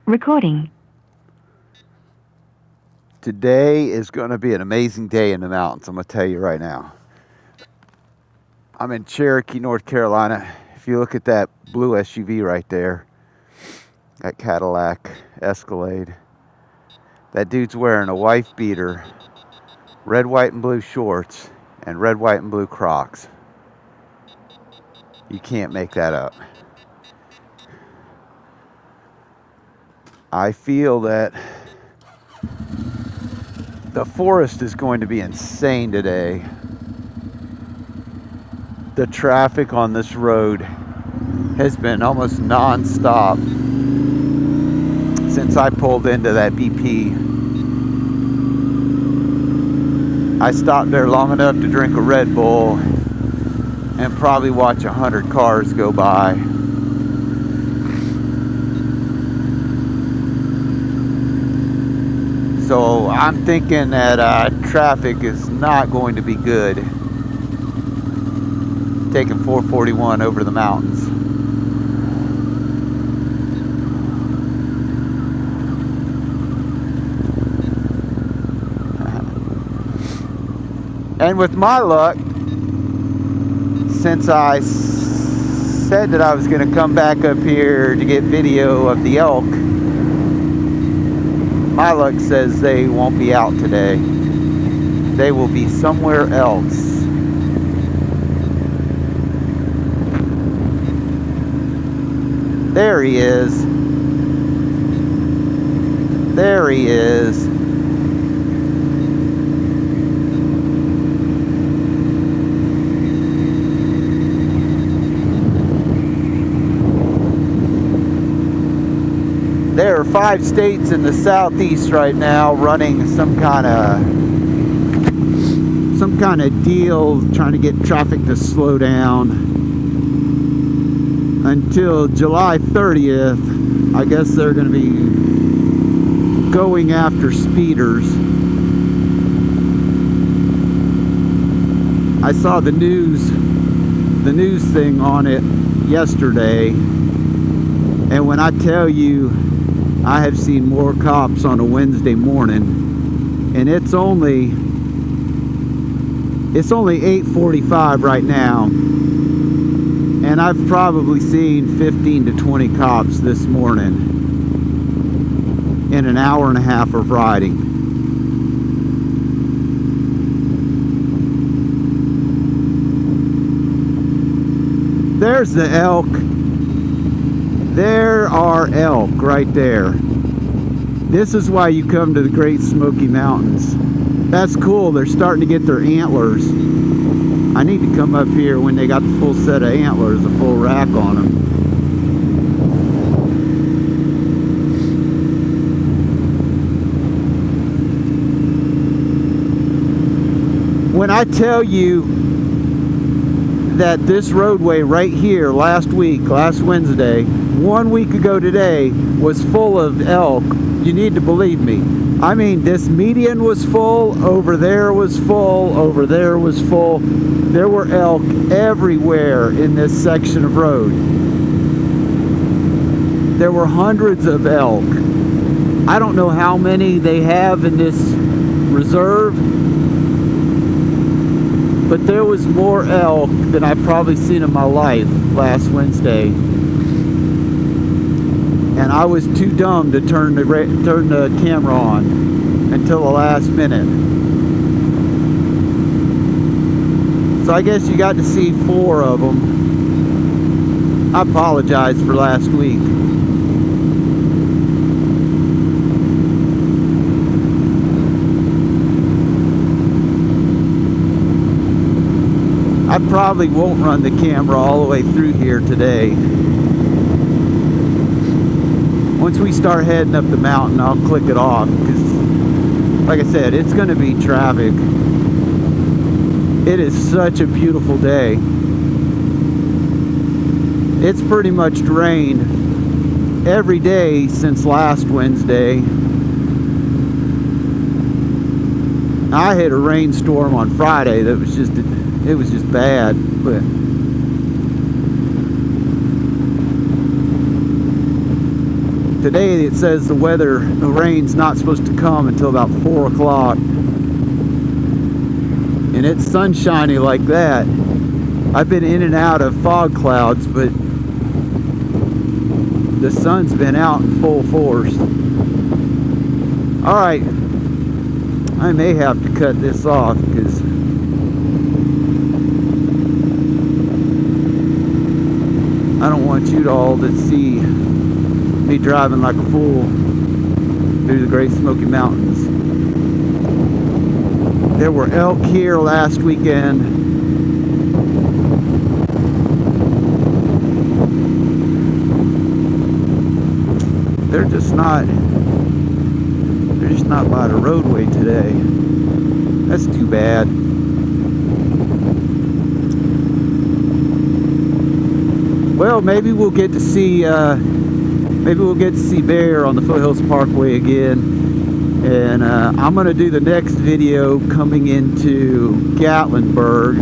Recording. Today is going to be an amazing day in the mountains, I'm going to tell you right now. I'm in Cherokee, North Carolina. If you look at that blue SUV right there, that Cadillac Escalade, that dude's wearing a wife beater, red, white, and blue shorts, and red, white, and blue Crocs. You can't make that up. I feel that the forest is going to be insane today. The traffic on this road has been almost non-stop since I pulled into that BP. I stopped there long enough to drink a Red Bull and probably watch 100 cars go by. So I'm thinking that traffic is not going to be good. Taking 441 over the mountains. And with my luck, since I said that I was going to come back up here to get video of the elk, my luck says they won't be out today. They will be somewhere else. There he is. There he is. There are 5 states in the southeast right now running some kind of deal trying to get traffic to slow down until July 30th. I guess they're going to be going after speeders. I saw the news thing on it yesterday, and when I tell you I have seen more cops on a Wednesday morning, and it's only 8:45 right now, and I've probably seen 15 to 20 cops this morning in an hour and a half of riding. There's the elk. There are elk right there. This is why you come to the Great Smoky Mountains. That's cool. They're starting to get their antlers. I need to come up here when they got the full set of antlers, a full rack on them. When I tell you that this roadway right here last Wednesday, 1 week ago today, was full of elk, you need to believe me. I mean, this median was full, over there was full, over there was full. There were elk everywhere in this section of road. There were hundreds of elk. I don't know how many they have in this reserve, but there was more elk than I've probably seen in my life last Wednesday. And I was too dumb to turn the camera on until the last minute. So I guess you got to see 4 of them. I apologize for last week. I probably won't run the camera all the way through here today. Once we start heading up the mountain, I'll click it off, because like I said, it's going to be traffic. It is such a beautiful day. It's pretty much rained every day since last Wednesday. I hit a rainstorm on Friday that was just bad, but Today it says the rain's not supposed to come until about 4 o'clock. And it's sunshiny like that. I've been in and out of fog clouds, but the sun's been out in full force. Alright, I may have to cut this off because I don't want you to all to see me driving like a fool through the Great Smoky Mountains. There were elk here last weekend. They're just not by the roadway today. That's too bad. Well, maybe we'll get to see bear on the Foothills Parkway again. And I'm going to do the next video coming into Gatlinburg,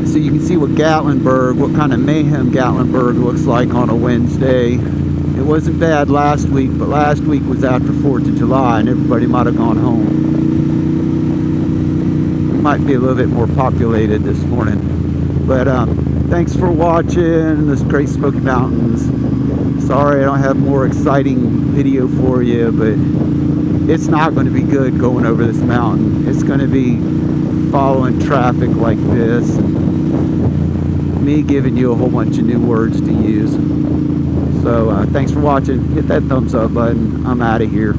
so you can see what kind of mayhem Gatlinburg looks like on a Wednesday. It wasn't bad last week, but last week was after 4th of July and everybody might have gone home. We might be a little bit more populated this morning. But thanks for watching this Great Smoky Mountains. Sorry I don't have more exciting video for you, but it's not going to be good going over this mountain. It's going to be following traffic like this, and me giving you a whole bunch of new words to use. So thanks for watching. Hit that thumbs up button. I'm out of here.